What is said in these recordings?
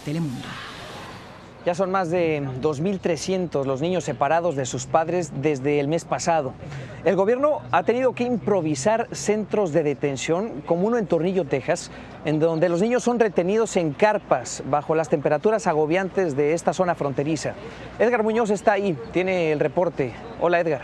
Telemundo. Ya son más de 2.300 los niños separados de sus padres desde el mes pasado. El gobierno ha tenido que improvisar centros de detención, como uno en Tornillo, Texas, en donde los niños son retenidos en carpas bajo las temperaturas agobiantes de esta zona fronteriza. Edgar Muñoz está ahí, tiene el reporte. Hola, Edgar.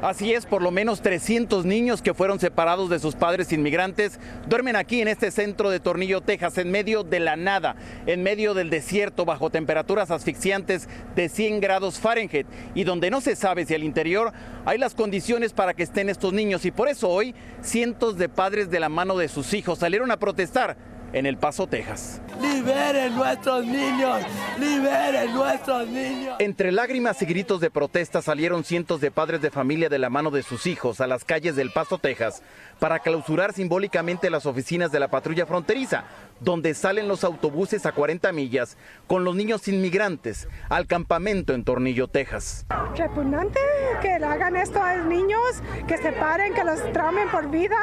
Así es, por lo menos 300 niños que fueron separados de sus padres inmigrantes duermen aquí en este centro de Tornillo, Texas, en medio de la nada, en medio del desierto, bajo temperaturas asfixiantes de 100 grados Fahrenheit, y donde no se sabe si al interior hay las condiciones para que estén estos niños. Y por eso hoy cientos de padres de la mano de sus hijos salieron a protestar en El Paso, Texas. ¡Liberen nuestros niños! ¡Liberen nuestros niños! Entre lágrimas y gritos de protesta salieron cientos de padres de familia de la mano de sus hijos a las calles del Paso, Texas, para clausurar simbólicamente las oficinas de la patrulla fronteriza, donde salen los autobuses a 40 millas con los niños inmigrantes al campamento en Tornillo, Texas. Repugnante que le hagan esto a los niños, que se paren, que los traumen por vida.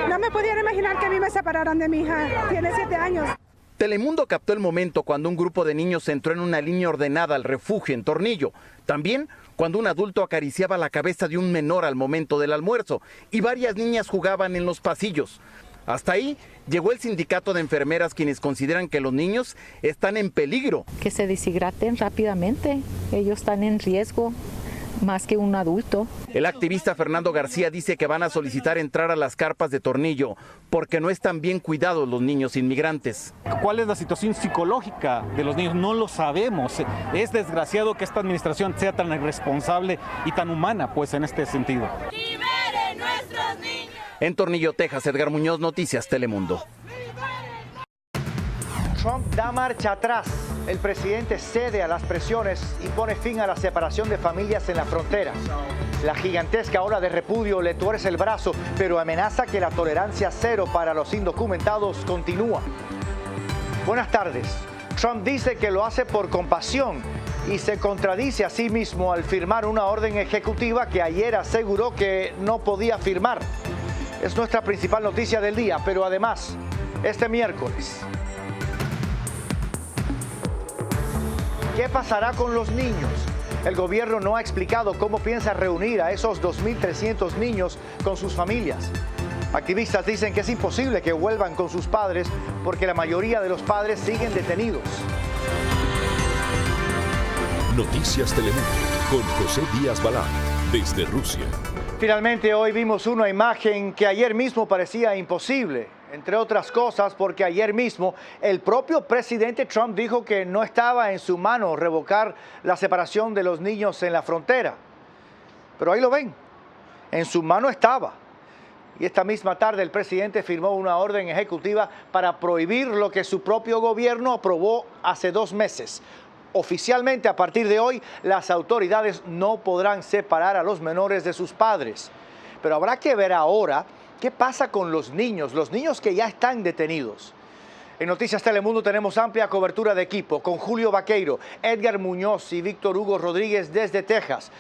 No me podían imaginar que a mí me separaran de mi hija. Tiene 7 años. Telemundo captó el momento cuando un grupo de niños entró en una línea ordenada al refugio en Tornillo. También cuando un adulto acariciaba la cabeza de un menor al momento del almuerzo y varias niñas jugaban en los pasillos. Hasta ahí llegó el sindicato de enfermeras, quienes consideran que los niños están en peligro. Que se deshidraten rápidamente, ellos están en riesgo más que un adulto. El activista Fernando García dice que van a solicitar entrar a las carpas de Tornillo porque no están bien cuidados los niños inmigrantes. ¿Cuál es la situación psicológica de los niños? No lo sabemos. Es desgraciado que esta administración sea tan irresponsable y tan humana, pues, en este sentido. ¡Liberen nuestros niños! En Tornillo, Texas, Edgar Muñoz, Noticias Telemundo. Trump da marcha atrás. El presidente cede a las presiones y pone fin a la separación de familias en la frontera. La gigantesca ola de repudio le tuerce el brazo, pero amenaza que la tolerancia cero para los indocumentados continúa. Buenas tardes. Trump dice que lo hace por compasión y se contradice a sí mismo al firmar una orden ejecutiva que ayer aseguró que no podía firmar. Es nuestra principal noticia del día, pero además, este miércoles, ¿qué pasará con los niños? El gobierno no ha explicado cómo piensa reunir a esos 2.300 niños con sus familias. Activistas dicen que es imposible que vuelvan con sus padres porque la mayoría de los padres siguen detenidos. Noticias Telemundo con José Díaz Balán desde Rusia. Finalmente hoy vimos una imagen que ayer mismo parecía imposible. Entre otras cosas, porque ayer mismo el propio presidente Trump dijo que no estaba en su mano revocar la separación de los niños en la frontera. Pero ahí lo ven, en su mano estaba. Y esta misma tarde el presidente firmó una orden ejecutiva para prohibir lo que su propio gobierno aprobó hace 2 meses. Oficialmente, a partir de hoy, las autoridades no podrán separar a los menores de sus padres. Pero habrá que ver ahora qué pasa con los niños que ya están detenidos. En Noticias Telemundo tenemos amplia cobertura de equipo con Julio Vaqueiro, Edgar Muñoz y Víctor Hugo Rodríguez desde Texas.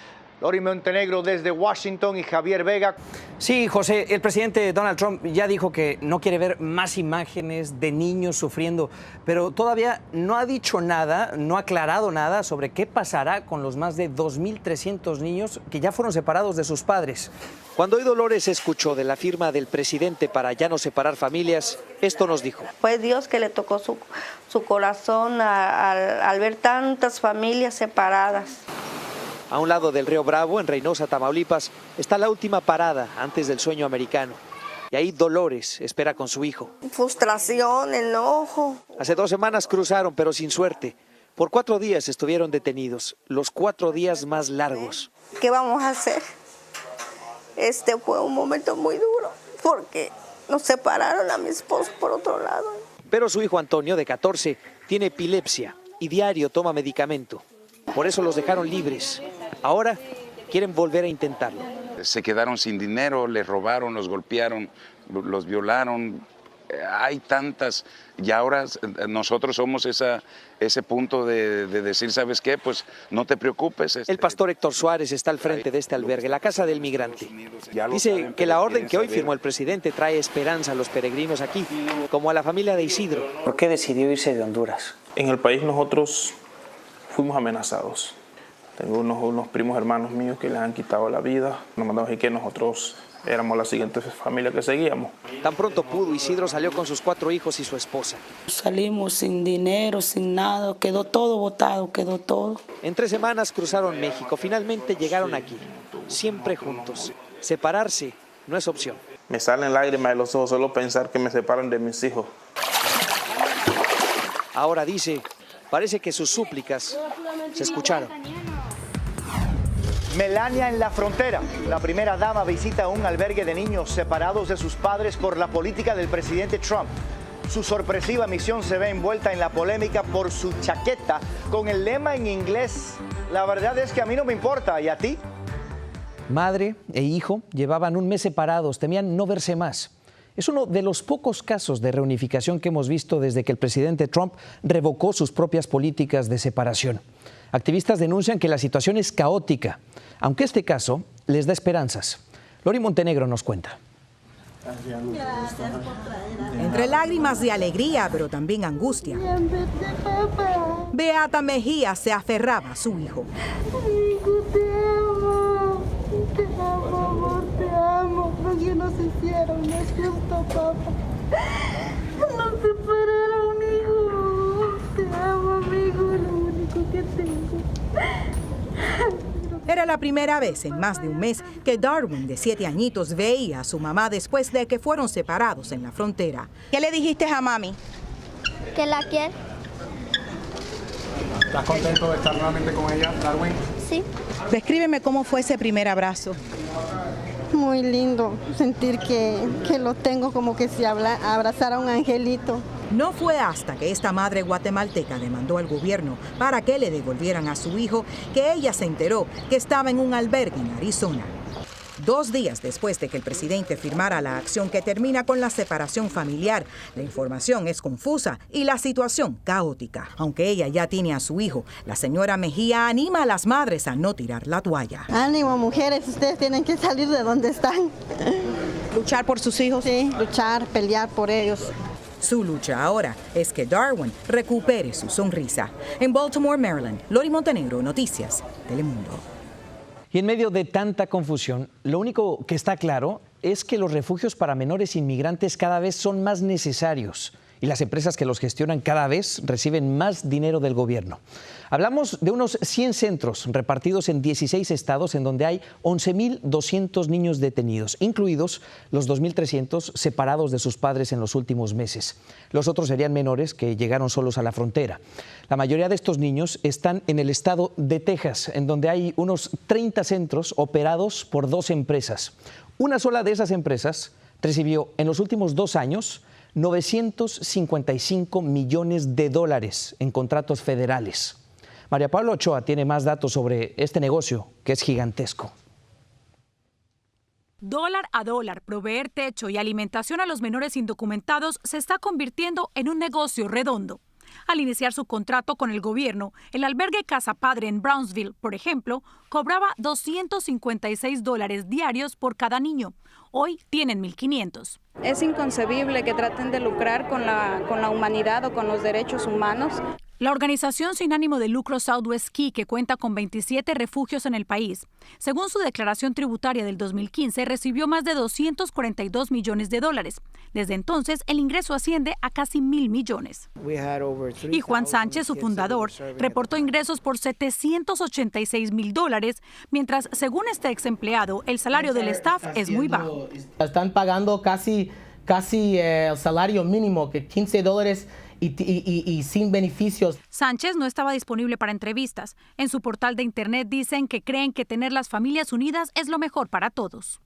Lori Montenegro desde Washington y Javier Vega. Sí, José, el presidente Donald Trump ya dijo que no quiere ver más imágenes de niños sufriendo, pero todavía no ha dicho nada, no ha aclarado nada sobre qué pasará con los más de 2.300 niños que ya fueron separados de sus padres. Cuando hoy Dolores escuchó de la firma del presidente para ya no separar familias, esto nos dijo. Fue Dios que le tocó su corazón al ver tantas familias separadas. A un lado del río Bravo, en Reynosa, Tamaulipas, está la última parada antes del sueño americano. Y ahí Dolores espera con su hijo. Frustración, enojo. Hace 2 semanas cruzaron, pero sin suerte. Por 4 días estuvieron detenidos, los 4 días más largos. ¿Qué vamos a hacer? Este fue un momento muy duro, porque nos separaron a mi esposo por otro lado. Pero su hijo Antonio, de 14, tiene epilepsia y diario toma medicamento. Por eso los dejaron libres. Ahora quieren volver a intentarlo. Se quedaron sin dinero, les robaron, los golpearon, los violaron, hay tantas, y ahora nosotros somos ese punto de decir, ¿sabes qué? Pues no te preocupes. El pastor Héctor Suárez está al frente de este albergue, la Casa del Migrante. Dice que la orden que hoy firmó el presidente trae esperanza a los peregrinos aquí, como a la familia de Isidro. ¿Por qué decidió irse de Honduras? En el país nosotros fuimos amenazados. Tengo unos primos hermanos míos que les han quitado la vida. Nos mandaron que nosotros éramos la siguiente familia que seguíamos. Tan pronto pudo, Isidro salió con sus 4 hijos y su esposa. Salimos sin dinero, sin nada, quedó todo botado, quedó todo. En 3 semanas cruzaron México, finalmente llegaron aquí, siempre juntos. Separarse no es opción. Me salen lágrimas de los ojos solo pensar que me separan de mis hijos. Ahora dice, parece que sus súplicas se escucharon. Melania en la frontera. La primera dama visita un albergue de niños separados de sus padres por la política del presidente Trump. Su sorpresiva misión se ve envuelta en la polémica por su chaqueta con el lema en inglés: la verdad es que a mí no me importa, ¿y a ti? Madre e hijo llevaban un mes separados, temían no verse más. Es uno de los pocos casos de reunificación que hemos visto desde que el presidente Trump revocó sus propias políticas de separación. Activistas denuncian que la situación es caótica, aunque este caso les da esperanzas. Lori Montenegro nos cuenta. Entre lágrimas de alegría, pero también angustia, Beata Mejía se aferraba a su hijo. Hijo, te amo, amor, te amo. Lo que nos hicieron no es justo, papá. Nos separaron, hijo. Te amo, amigo, lo único que tengo. Era la primera vez en más de un mes que Darwin, de 7 añitos, veía a su mamá después de que fueron separados en la frontera. ¿Qué le dijiste a mami? Que la quiero. ¿Estás contento de estar nuevamente con ella, Darwin? Sí. Descríbeme cómo fue ese primer abrazo. Muy lindo sentir que lo tengo como que si abrazara a un angelito. No fue hasta que esta madre guatemalteca demandó al gobierno para que le devolvieran a su hijo que ella se enteró que estaba en un albergue en Arizona. 2 días después de que el presidente firmara la acción que termina con la separación familiar, la información es confusa y la situación caótica. Aunque ella ya tiene a su hijo, la señora Mejía anima a las madres a no tirar la toalla. Ánimo, mujeres, ustedes tienen que salir de donde están. ¿Luchar por sus hijos? Sí, luchar, pelear por ellos. Su lucha ahora es que Darwin recupere su sonrisa. En Baltimore, Maryland, Lori Montenegro, Noticias Telemundo. Y en medio de tanta confusión, lo único que está claro es que los refugios para menores inmigrantes cada vez son más necesarios y las empresas que los gestionan cada vez reciben más dinero del gobierno. Hablamos de unos 100 centros repartidos en 16 estados en donde hay 11.200 niños detenidos, incluidos los 2.300 separados de sus padres en los últimos meses. Los otros serían menores que llegaron solos a la frontera. La mayoría de estos niños están en el estado de Texas, en donde hay unos 30 centros operados por 2 empresas. Una sola de esas empresas recibió en los últimos 2 años $955 millones en contratos federales. María Paula Ochoa tiene más datos sobre este negocio, que es gigantesco. Dólar a dólar, proveer techo y alimentación a los menores indocumentados se está convirtiendo en un negocio redondo. Al iniciar su contrato con el gobierno, el albergue Casa Padre en Brownsville, por ejemplo, cobraba $256 diarios por cada niño. Hoy tienen 1.500. Es inconcebible que traten de lucrar con la humanidad o con los derechos humanos. La organización sin ánimo de lucro Southwest Key, que cuenta con 27 refugios en el país, según su declaración tributaria del 2015, recibió más de $242 millones. Desde entonces, el ingreso asciende a casi 1.000 millones. Y Juan Sánchez, su fundador, reportó ingresos por $786,000, mientras, según este ex empleado, el salario del staff es muy bajo. Están pagando casi el salario mínimo, que $15 y sin beneficios. Sánchez no estaba disponible para entrevistas. En su portal de internet dicen que creen que tener las familias unidas es lo mejor para todos.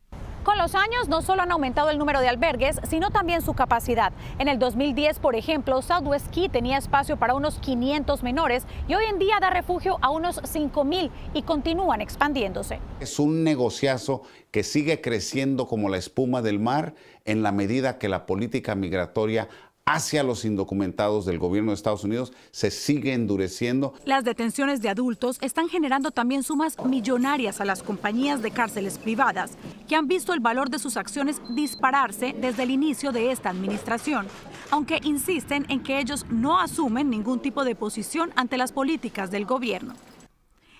Con los años, no solo han aumentado el número de albergues, sino también su capacidad. En el 2010, por ejemplo, Southwest Key tenía espacio para unos 500 menores y hoy en día da refugio a unos 5,000 y continúan expandiéndose. Es un negociazo que sigue creciendo como la espuma del mar en la medida que la política migratoria hacia los indocumentados del gobierno de Estados Unidos se sigue endureciendo. Las detenciones de adultos están generando también sumas millonarias a las compañías de cárceles privadas, que han visto el valor de sus acciones dispararse desde el inicio de esta administración, aunque insisten en que ellos no asumen ningún tipo de posición ante las políticas del gobierno.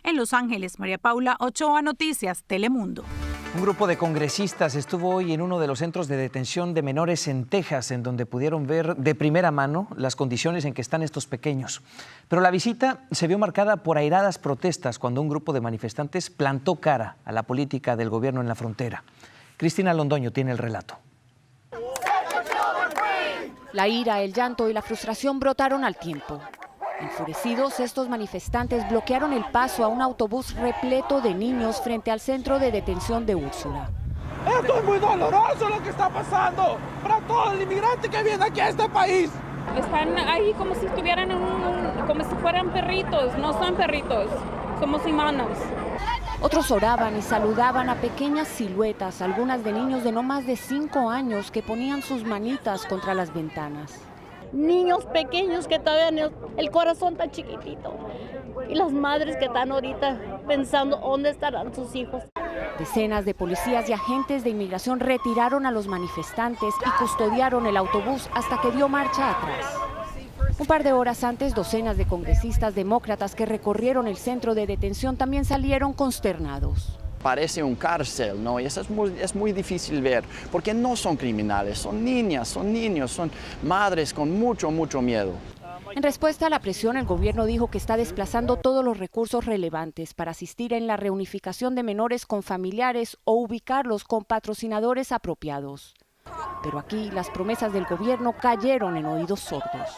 En Los Ángeles, María Paula Ochoa, Noticias Telemundo. Un grupo de congresistas estuvo hoy en uno de los centros de detención de menores en Texas, en donde pudieron ver de primera mano las condiciones en que están estos pequeños. Pero la visita se vio marcada por airadas protestas cuando un grupo de manifestantes plantó cara a la política del gobierno en la frontera. Cristina Londoño tiene el relato. La ira, el llanto y la frustración brotaron al tiempo. Enfurecidos, estos manifestantes bloquearon el paso a un autobús repleto de niños frente al centro de detención de Úrsula. Esto es muy doloroso lo que está pasando para todo el inmigrante que viene aquí a este país. Están ahí como si estuvieran como si fueran perritos, no son perritos, somos humanos. Otros oraban y saludaban a pequeñas siluetas, algunas de niños de no más de 5 años que ponían sus manitas contra las ventanas. Niños pequeños que todavía el corazón está chiquitito y las madres que están ahorita pensando dónde estarán sus hijos. Decenas de policías y agentes de inmigración retiraron a los manifestantes y custodiaron el autobús hasta que dio marcha atrás. Un par de horas antes, docenas de congresistas demócratas que recorrieron el centro de detención también salieron consternados. Parece un cárcel, ¿no? Y eso es muy difícil ver, porque no son criminales, son niñas, son niños, son madres con mucho miedo. En respuesta a la presión, el gobierno dijo que está desplazando todos los recursos relevantes para asistir en la reunificación de menores con familiares o ubicarlos con patrocinadores apropiados. Pero aquí las promesas del gobierno cayeron en oídos sordos.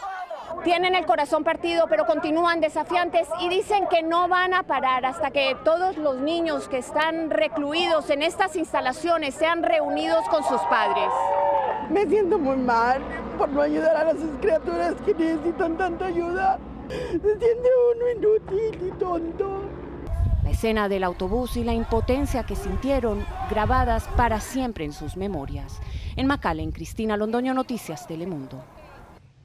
Tienen el corazón partido, pero continúan desafiantes y dicen que no van a parar hasta que todos los niños que están recluidos en estas instalaciones sean reunidos con sus padres. Me siento muy mal por no ayudar a las criaturas que necesitan tanta ayuda. Se siente uno inútil y tonto. La escena del autobús y la impotencia que sintieron, grabadas para siempre en sus memorias. En McAllen, Cristina Londoño, Noticias Telemundo.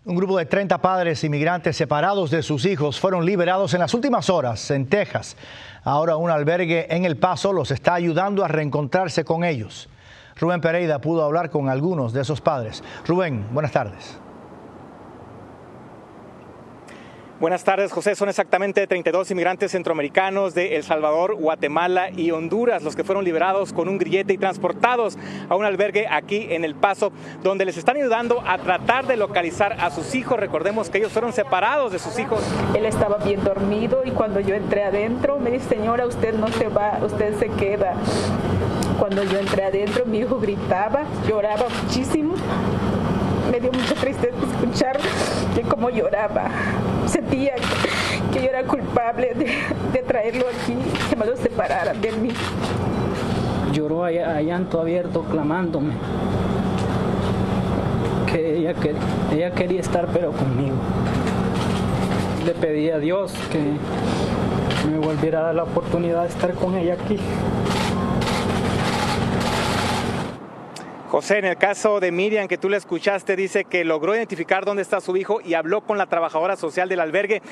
Un grupo de 30 padres inmigrantes separados de sus hijos fueron liberados en las últimas horas en Texas. Ahora un albergue en El Paso los está ayudando a reencontrarse con ellos. Rubén Pereira pudo hablar con algunos de esos padres. Rubén, buenas tardes. Buenas tardes, José. Son exactamente 32 inmigrantes centroamericanos de El Salvador, Guatemala y Honduras los que fueron liberados con un grillete y transportados a un albergue aquí en El Paso, donde les están ayudando a tratar de localizar a sus hijos. Recordemos que ellos fueron separados de sus hijos. Él estaba bien dormido y cuando yo entré adentro me dice: señora, usted no se va, usted se queda. Cuando yo entré adentro, mi hijo gritaba, lloraba muchísimo. Me dio mucha tristeza escuchar que cómo lloraba. Sentía que yo era culpable de traerlo aquí, que me lo separaran de mí. Lloró a llanto abierto, clamándome que ella quería estar, pero conmigo. Le pedí a Dios que me volviera a dar la oportunidad de estar con ella aquí. José, en el caso de Miriam, que tú le escuchaste, dice que logró identificar dónde está su hijo y habló con la trabajadora social del albergue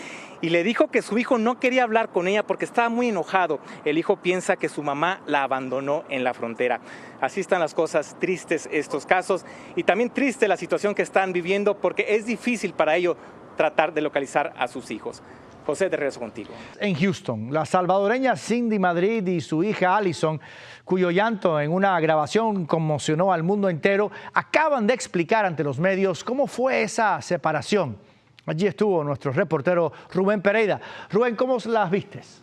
y le dijo que su hijo no quería hablar con ella porque estaba muy enojado. El hijo piensa que su mamá la abandonó en la frontera. Así están las cosas, tristes estos casos y también triste la situación que están viviendo porque es difícil para ellos tratar de localizar a sus hijos. José, de regreso contigo. En Houston, la salvadoreña Cindy Madrid y su hija Allison, cuyo llanto en una grabación conmocionó al mundo entero, acaban de explicar ante los medios cómo fue esa separación. Allí estuvo nuestro reportero Rubén Pereira. Rubén, ¿cómo las vistes?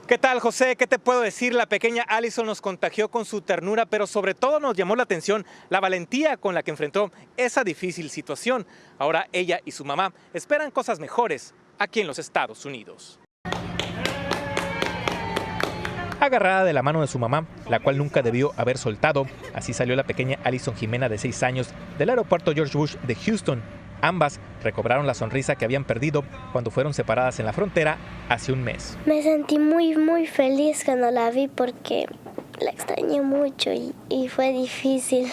¿Qué tal, José? ¿Qué te puedo decir? La pequeña Allison nos contagió con su ternura, pero sobre todo nos llamó la atención la valentía con la que enfrentó esa difícil situación. Ahora ella y su mamá esperan cosas mejores aquí en los Estados Unidos. Agarrada de la mano de su mamá, la cual nunca debió haber soltado, así salió la pequeña Allison Jimena de 6 años del aeropuerto George Bush de Houston. Ambas recobraron la sonrisa que habían perdido cuando fueron separadas en la frontera hace un mes. Me sentí muy feliz cuando la vi porque la extrañé mucho y fue difícil,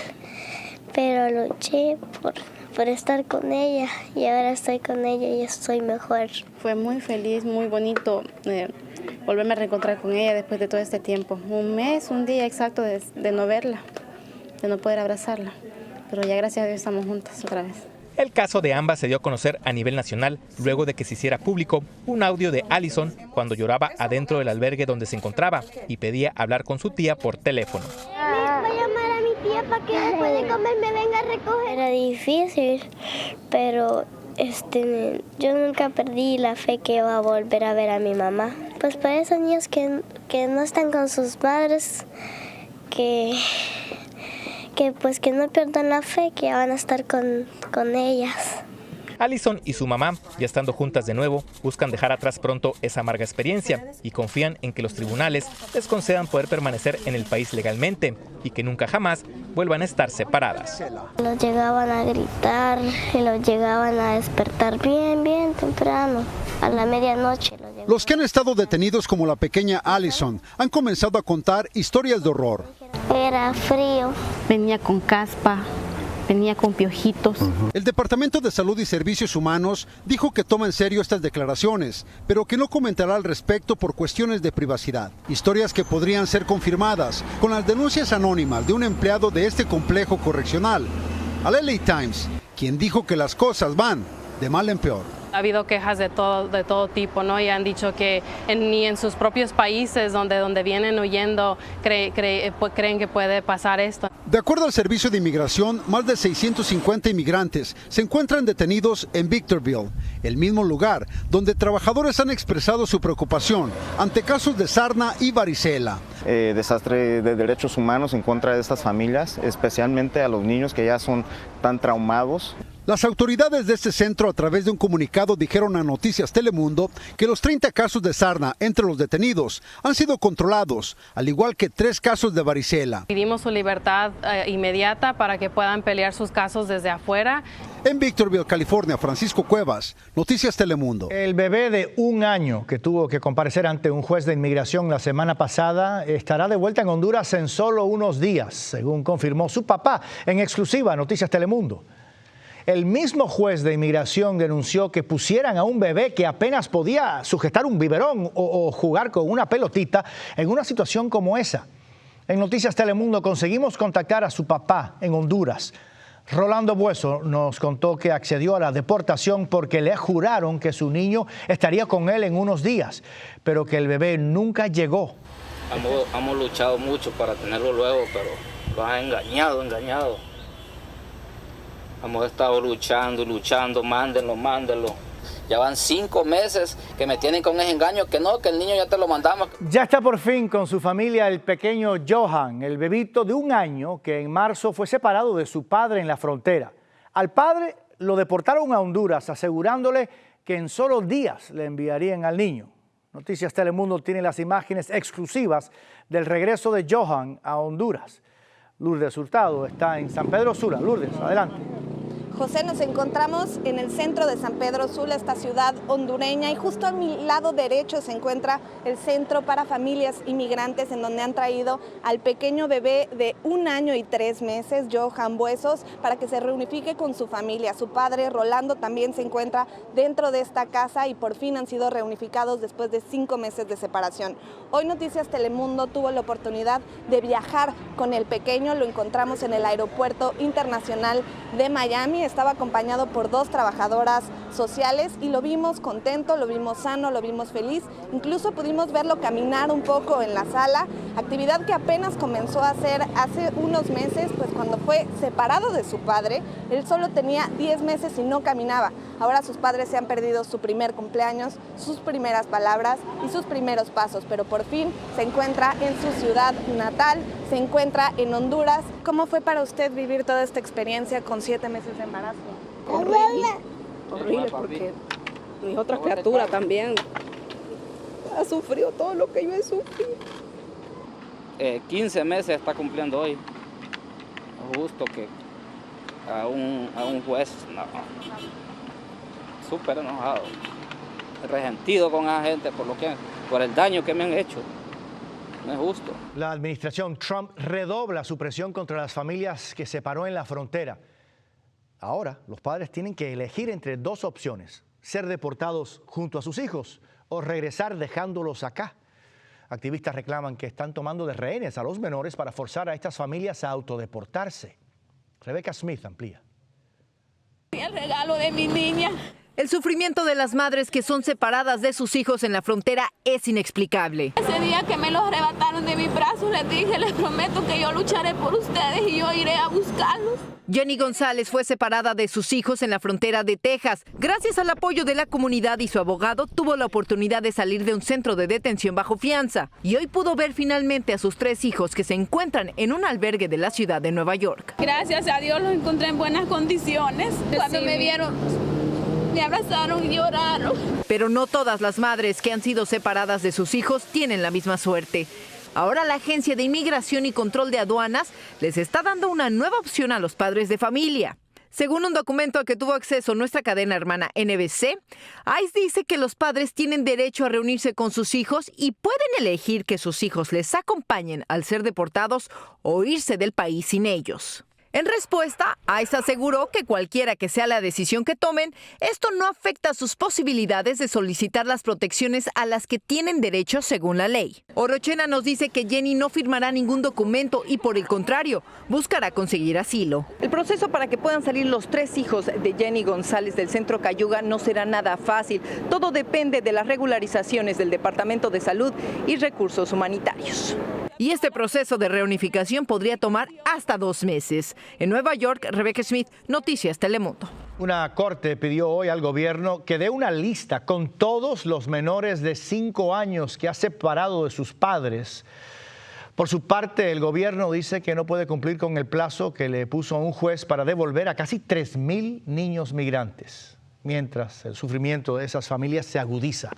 pero luché por estar con ella y ahora estoy con ella y estoy mejor. Fue muy feliz, muy bonito volverme a reencontrar con ella después de todo este tiempo. Un mes, un día exacto de no verla, de no poder abrazarla, pero ya gracias a Dios estamos juntas otra vez. El caso de ambas se dio a conocer a nivel nacional luego de que se hiciera público un audio de Allison cuando lloraba adentro del albergue donde se encontraba y pedía hablar con su tía por teléfono. Voy a llamar a mi tía para que después de comer me venga a recoger. Era difícil, pero yo nunca perdí la fe que iba a volver a ver a mi mamá. Pues para esos niños que no están con sus padres, que no pierdan la fe, que van a estar con ellas. Allison y su mamá, ya estando juntas de nuevo, buscan dejar atrás pronto esa amarga experiencia y confían en que los tribunales les concedan poder permanecer en el país legalmente y que nunca jamás vuelvan a estar separadas. Los llegaban a gritar y los llegaban a despertar bien temprano, a la medianoche. Los que han estado detenidos como la pequeña Allison han comenzado a contar historias de horror. Era frío. Venía con caspa, venía con piojitos. El Departamento de Salud y Servicios Humanos dijo que toma en serio estas declaraciones, pero que no comentará al respecto por cuestiones de privacidad. Historias que podrían ser confirmadas con las denuncias anónimas de un empleado de este complejo correccional, al LA Times, quien dijo que las cosas van de mal en peor. Ha habido quejas de todo tipo, ¿no? Y han dicho que ni en sus propios países donde vienen huyendo creen que puede pasar esto. De acuerdo al Servicio de Inmigración, más de 650 inmigrantes se encuentran detenidos en Victorville, el mismo lugar donde trabajadores han expresado su preocupación ante casos de sarna y varicela. Desastre de derechos humanos en contra de estas familias, especialmente a los niños que ya son tan traumados. Las autoridades de este centro, a través de un comunicado, dijeron a Noticias Telemundo que los 30 casos de sarna entre los detenidos han sido controlados, al igual que 3 casos de varicela. Pedimos su libertad inmediata para que puedan pelear sus casos desde afuera. En Victorville, California, Francisco Cuevas, Noticias Telemundo. El bebé de 1 año que tuvo que comparecer ante un juez de inmigración la semana pasada estará de vuelta en Honduras en solo unos días, según confirmó su papá en exclusiva Noticias Telemundo. El mismo juez de inmigración denunció que pusieran a un bebé que apenas podía sujetar un biberón o jugar con una pelotita en una situación como esa. En Noticias Telemundo conseguimos contactar a su papá en Honduras. Rolando Bueso nos contó que accedió a la deportación porque le juraron que su niño estaría con él en unos días, pero que el bebé nunca llegó. Hemos luchado mucho para tenerlo luego, pero lo han engañado. Hemos estado luchando, mándenlo. Ya van 5 meses que me tienen con ese engaño, que no, que el niño ya te lo mandamos. Ya está por fin con su familia el pequeño Johan, el bebito de 1 año que en marzo fue separado de su padre en la frontera. Al padre lo deportaron a Honduras, asegurándole que en solo días le enviarían al niño. Noticias Telemundo tiene las imágenes exclusivas del regreso de Johan a Honduras. Lourdes Hurtado está en San Pedro Sula. Lourdes, adelante. José, nos encontramos en el centro de San Pedro Sula, esta ciudad hondureña, y justo a mi lado derecho se encuentra el Centro para Familias Inmigrantes, en donde han traído al pequeño bebé de 1 año y 3 meses, Johan Buesos, para que se reunifique con su familia. Su padre, Rolando, también se encuentra dentro de esta casa y por fin han sido reunificados después de 5 meses de separación. Hoy Noticias Telemundo tuvo la oportunidad de viajar con el pequeño. Lo encontramos en el Aeropuerto Internacional de Miami. Estaba acompañado por 2 trabajadoras sociales y lo vimos contento, lo vimos sano, lo vimos feliz. Incluso pudimos verlo caminar un poco en la sala, actividad que apenas comenzó a hacer hace unos meses, pues cuando fue separado de su padre. Él solo tenía 10 meses y no caminaba. Ahora sus padres se han perdido su primer cumpleaños, sus primeras palabras y sus primeros pasos, pero por fin se encuentra en su ciudad natal, se encuentra en Honduras. ¿Cómo fue para usted vivir toda esta experiencia con 7 meses de embarazo? Horrible, porque mi otra criatura también ha sufrido todo lo que yo he sufrido. 15 meses está cumpliendo hoy. Justo que a un juez, no, súper enojado, resentido con la gente por el daño que me han hecho. No es justo. La administración Trump redobla su presión contra las familias que separó en la frontera. Ahora, los padres tienen que elegir entre dos opciones: ser deportados junto a sus hijos o regresar dejándolos acá. Activistas reclaman que están tomando de rehenes a los menores para forzar a estas familias a autodeportarse. Rebecca Smith amplía. El regalo de mi niña. El sufrimiento de las madres que son separadas de sus hijos en la frontera es inexplicable. Ese día que me los arrebataron de mis brazos, les dije, les prometo que yo lucharé por ustedes y yo iré a buscarlos. Jenny González fue separada de sus hijos en la frontera de Texas. Gracias al apoyo de la comunidad y su abogado, tuvo la oportunidad de salir de un centro de detención bajo fianza. Y hoy pudo ver finalmente a sus 3 hijos que se encuentran en un albergue de la ciudad de Nueva York. Gracias a Dios los encontré en buenas condiciones. Cuando me vieron, me abrazaron y lloraron. Pero no todas las madres que han sido separadas de sus hijos tienen la misma suerte. Ahora la Agencia de Inmigración y Control de Aduanas les está dando una nueva opción a los padres de familia. Según un documento al que tuvo acceso nuestra cadena hermana NBC, ICE dice que los padres tienen derecho a reunirse con sus hijos y pueden elegir que sus hijos les acompañen al ser deportados o irse del país sin ellos. En respuesta, ICE aseguró que cualquiera que sea la decisión que tomen, esto no afecta sus posibilidades de solicitar las protecciones a las que tienen derecho según la ley. Orochena nos dice que Jenny no firmará ningún documento y, por el contrario, buscará conseguir asilo. El proceso para que puedan salir los 3 hijos de Jenny González del centro Cayuga no será nada fácil. Todo depende de las regularizaciones del Departamento de Salud y Recursos Humanitarios. Y este proceso de reunificación podría tomar hasta 2 meses. En Nueva York, Rebecca Smith, Noticias Telemundo. Una corte pidió hoy al gobierno que dé una lista con todos los menores de 5 años que ha separado de sus padres. Por su parte, el gobierno dice que no puede cumplir con el plazo que le puso un juez para devolver a casi 3,000 niños migrantes, mientras el sufrimiento de esas familias se agudiza,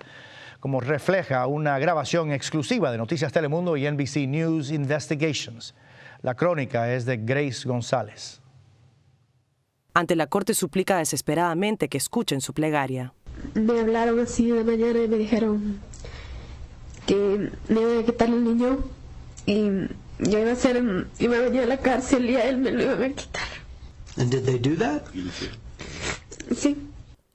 como refleja una grabación exclusiva de Noticias Telemundo y NBC News Investigations. La crónica es de Grace González. Ante la corte suplica desesperadamente que escuchen su plegaria. Me hablaron así de mañana y me dijeron que me iban a quitar el niño y yo iba a venir a la cárcel y a él me lo iban a quitar. And did they do that? Sí.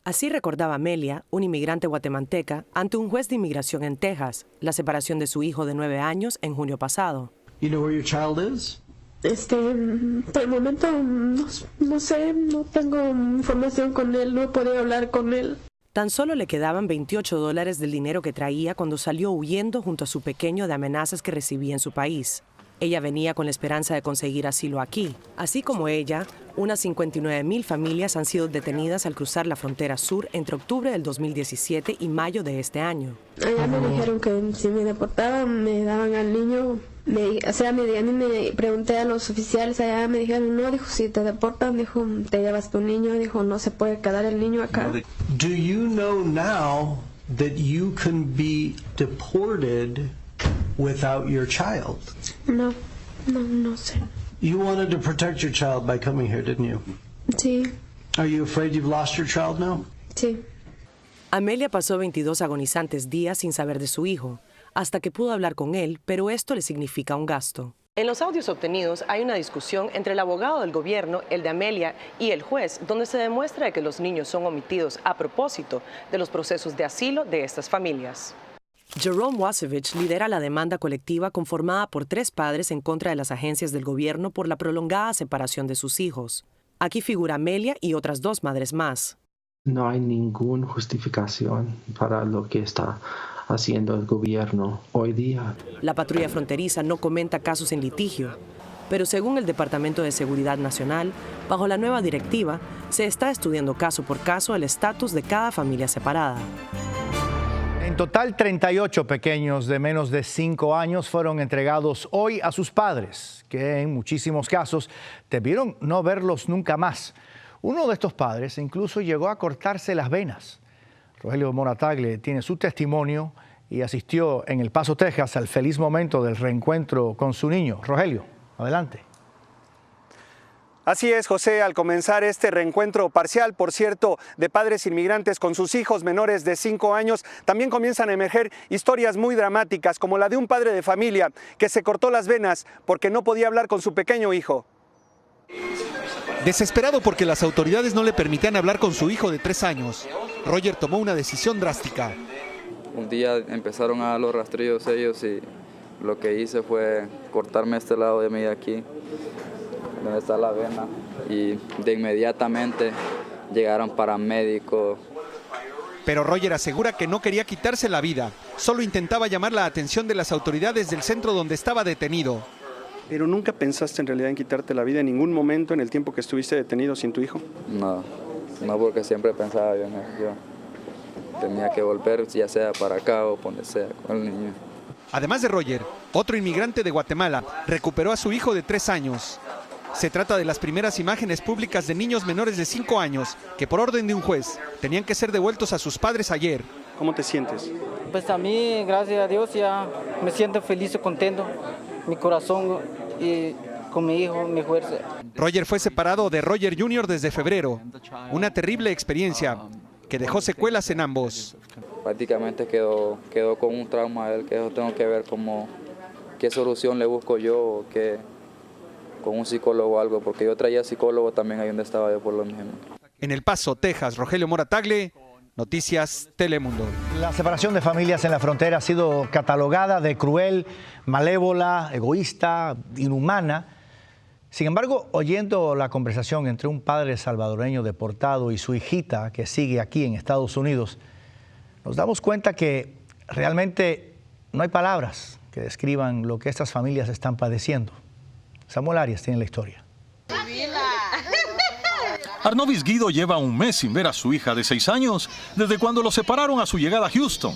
Así recordaba Amelia, una inmigrante guatemalteca, ante un juez de inmigración en Texas, la separación de su hijo de 9 años en junio pasado. You know where your child is? Por el momento no sé, no tengo información con él, no he podido hablar con él. Tan solo le quedaban $28 del dinero que traía cuando salió huyendo junto a su pequeño de amenazas que recibía en su país. Ella venía con la esperanza de conseguir asilo aquí. Así como ella, unas 59,000 familias han sido detenidas al cruzar la frontera sur entre octubre del 2017 y mayo de este año. Allá me dijeron que si me deportaban, me daban al niño. Me pregunté a los oficiales allá, me dijeron, no, dijo, si te deportan, dijo, te llevas tu niño, dijo, no se puede quedar el niño acá. Do you know now that you can be deported without your child? No sé. You wanted to protect your child by coming here, didn't you? Sí. Are you afraid you've lost your child now? Sí. Amelia pasó 22 agonizantes días sin saber de su hijo, hasta que pudo hablar con él, pero esto le significa un gasto. En los audios obtenidos hay una discusión entre el abogado del gobierno, el de Amelia, y el juez, donde se demuestra que los niños son omitidos a propósito de los procesos de asilo de estas familias. Jerome Wasevich lidera la demanda colectiva conformada por 3 padres en contra de las agencias del gobierno por la prolongada separación de sus hijos. Aquí figura Amelia y otras 2 madres más. No hay ninguna justificación para lo que está haciendo el gobierno hoy día. La patrulla fronteriza no comenta casos en litigio, pero según el Departamento de Seguridad Nacional, bajo la nueva directiva, se está estudiando caso por caso el estatus de cada familia separada. En total, 38 pequeños de menos de 5 años fueron entregados hoy a sus padres, que en muchísimos casos debieron no verlos nunca más. Uno de estos padres incluso llegó a cortarse las venas. Rogelio Morataglia tiene su testimonio y asistió en El Paso, Texas, al feliz momento del reencuentro con su niño. Rogelio, adelante. Así es, José, al comenzar este reencuentro parcial, por cierto, de padres inmigrantes con sus hijos menores de 5 años, también comienzan a emerger historias muy dramáticas, como la de un padre de familia que se cortó las venas porque no podía hablar con su pequeño hijo. Desesperado porque las autoridades no le permitían hablar con su hijo de 3 años, Roger tomó una decisión drástica. Un día empezaron a dar los rastrillos ellos y lo que hice fue cortarme este lado de mí aquí, donde está la vena, y de inmediatamente llegaron paramédicos. Pero Roger asegura que no quería quitarse la vida, solo intentaba llamar la atención de las autoridades del centro donde estaba detenido. ¿Pero nunca pensaste en realidad en quitarte la vida en ningún momento en el tiempo que estuviste detenido sin tu hijo? No, porque siempre pensaba yo en eso. Yo tenía que volver, ya sea para acá o donde sea, con el niño. Además de Roger, otro inmigrante de Guatemala recuperó a su hijo de 3 años. Se trata de las primeras imágenes públicas de niños menores de 5 años que por orden de un juez tenían que ser devueltos a sus padres ayer. ¿Cómo te sientes? Pues a mí, gracias a Dios, ya me siento feliz y contento. Mi corazón y con mi hijo, mi fuerza. Roger fue separado de Roger Jr. desde febrero. Una terrible experiencia que dejó secuelas en ambos. Prácticamente quedó con un trauma él, que eso tengo que ver como qué solución le busco yo o qué, con un psicólogo o algo, porque yo traía psicólogo también ahí donde estaba yo por lo mismo. En El Paso, Texas, Rogelio Mora Tagle, Noticias Telemundo. La separación de familias en la frontera ha sido catalogada de cruel, malévola, egoísta, inhumana. Sin embargo, oyendo la conversación entre un padre salvadoreño deportado y su hijita que sigue aquí en Estados Unidos, nos damos cuenta que realmente no hay palabras que describan lo que estas familias están padeciendo. Samuel Arias tiene la historia. Arnovis Guido lleva un mes sin ver a su hija de 6 años desde cuando lo separaron a su llegada a Houston.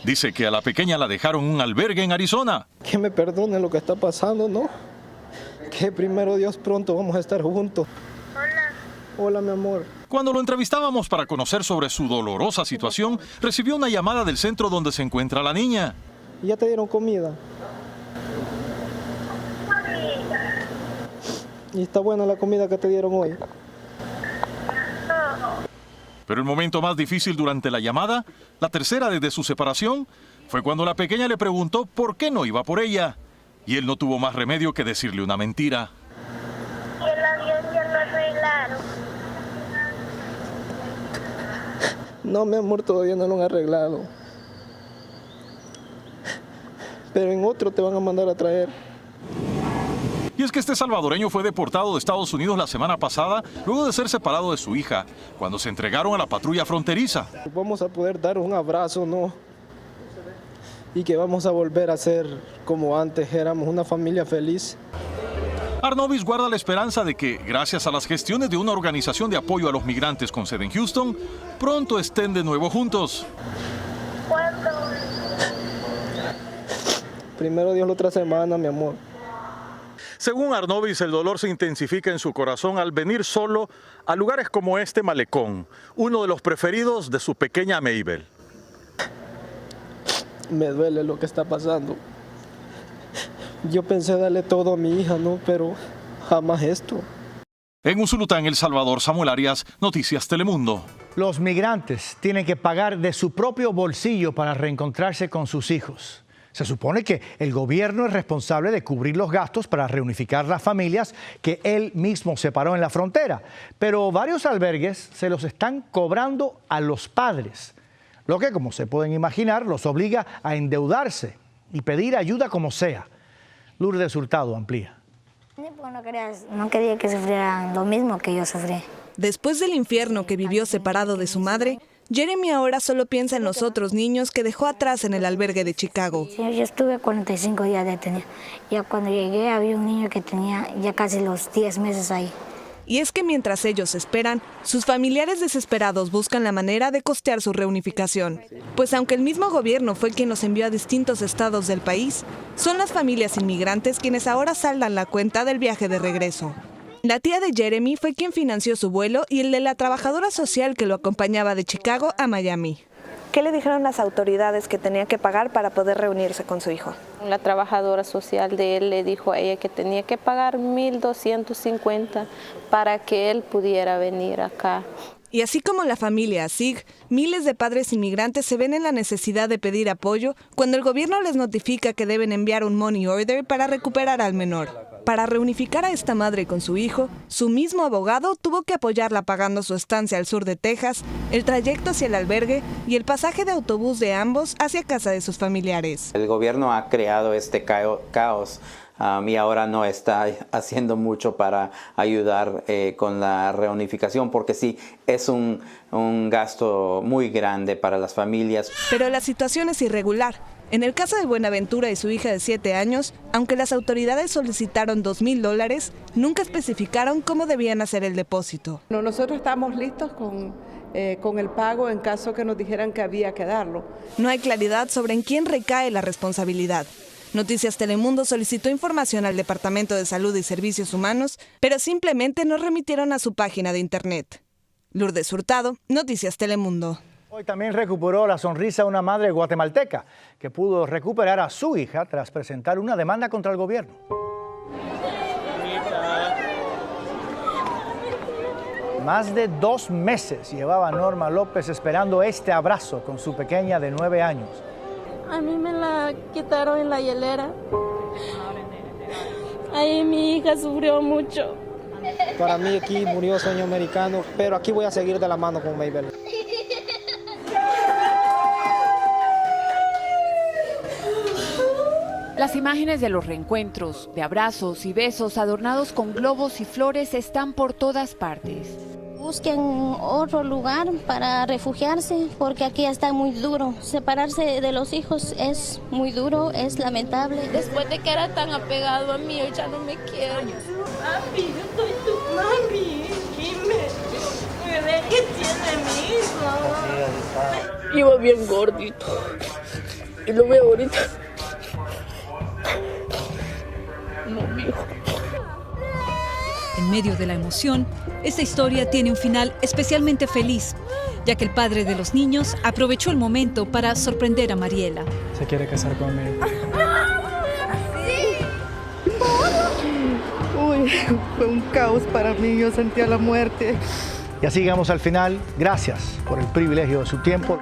Dice que a la pequeña la dejaron en un albergue en Arizona. Que me perdone lo que está pasando, ¿no? Que primero Dios pronto vamos a estar juntos. Hola, mi amor. Cuando lo entrevistábamos para conocer sobre su dolorosa situación, recibió una llamada del centro donde se encuentra la niña. ¿Ya te dieron comida? ¿Y está buena la comida que te dieron hoy? Pero el momento más difícil durante la llamada, la tercera desde su separación, fue cuando la pequeña le preguntó por qué no iba por ella. Y él no tuvo más remedio que decirle una mentira. El avión ya lo arreglaron. No, mi amor, todavía no lo han arreglado. Pero en otro te van a mandar a traer. Y es que este salvadoreño fue deportado de Estados Unidos la semana pasada luego de ser separado de su hija, cuando se entregaron a la patrulla fronteriza. Vamos a poder dar un abrazo, ¿no? Y que vamos a volver a ser como antes, éramos una familia feliz. Arnovis guarda la esperanza de que, gracias a las gestiones de una organización de apoyo a los migrantes con sede en Houston, pronto estén de nuevo juntos. ¿Cuándo? Primero Dios la otra semana, mi amor. Según Arnovis, el dolor se intensifica en su corazón al venir solo a lugares como este malecón, uno de los preferidos de su pequeña Mabel. Me duele lo que está pasando. Yo pensé darle todo a mi hija, ¿no? Pero jamás esto. En Usulután, El Salvador, Samuel Arias, Noticias Telemundo. Los migrantes tienen que pagar de su propio bolsillo para reencontrarse con sus hijos. Se supone que el gobierno es responsable de cubrir los gastos para reunificar las familias que él mismo separó en la frontera. Pero varios albergues se los están cobrando a los padres, lo que, como se pueden imaginar, los obliga a endeudarse y pedir ayuda como sea. Lourdes Hurtado amplía. No quería que sufrieran lo mismo que yo sufrí. Después del infierno que vivió separado de su madre, Jeremy ahora solo piensa en los otros niños que dejó atrás en el albergue de Chicago. Yo estuve 45 días detenido. Ya cuando llegué había un niño que tenía ya casi los 10 meses ahí. Y es que mientras ellos esperan, sus familiares desesperados buscan la manera de costear su reunificación. Pues aunque el mismo gobierno fue quien los envió a distintos estados del país, son las familias inmigrantes quienes ahora saldan la cuenta del viaje de regreso. La tía de Jeremy fue quien financió su vuelo y el de la trabajadora social que lo acompañaba de Chicago a Miami. ¿Qué le dijeron las autoridades que tenía que pagar para poder reunirse con su hijo? La trabajadora social de él le dijo a ella que tenía que pagar 1.250 para que él pudiera venir acá. Y así como la familia Asig, miles de padres inmigrantes se ven en la necesidad de pedir apoyo cuando el gobierno les notifica que deben enviar un money order para recuperar al menor. Para reunificar a esta madre con su hijo, su mismo abogado tuvo que apoyarla pagando su estancia al sur de Texas, el trayecto hacia el albergue y el pasaje de autobús de ambos hacia casa de sus familiares. El gobierno ha creado este caos. Y ahora no está haciendo mucho para ayudar con la reunificación, porque sí, es un gasto muy grande para las familias. Pero la situación es irregular. En el caso de Buenaventura y su hija de 7 años, aunque las autoridades solicitaron $2,000, nunca especificaron cómo debían hacer el depósito. Nosotros estamos listos con el pago en caso que nos dijeran que había que darlo. No hay claridad sobre en quién recae la responsabilidad. Noticias Telemundo solicitó información al Departamento de Salud y Servicios Humanos, pero simplemente nos remitieron a su página de internet. Lourdes Hurtado, Noticias Telemundo. Hoy también recuperó la sonrisa una madre guatemalteca que pudo recuperar a su hija tras presentar una demanda contra el gobierno. Más de 2 meses llevaba Norma López esperando este abrazo con su pequeña de 9 años. A mí me la quitaron en la hielera. Ahí mi hija sufrió mucho. Para mí aquí murió sueño americano, pero aquí voy a seguir de la mano con Mabel. Las imágenes de los reencuentros, de abrazos y besos adornados con globos y flores están por todas partes. Busquen otro lugar para refugiarse porque aquí está muy duro. Separarse de los hijos es muy duro, es lamentable. Después de que era tan apegado a mí, hoy ya no me quiere. Papi, yo soy tu mami. Dime, bebé, ¿qué tiene mi hijo? Iba bien gordito. Y lo veo ahorita. No, mijo. En medio de la emoción, esta historia tiene un final especialmente feliz, ya que el padre de los niños aprovechó el momento para sorprender a Mariela. Se quiere casar conmigo. Uy, fue un caos para mí, yo sentía la muerte. Y así llegamos al final. Gracias por el privilegio de su tiempo.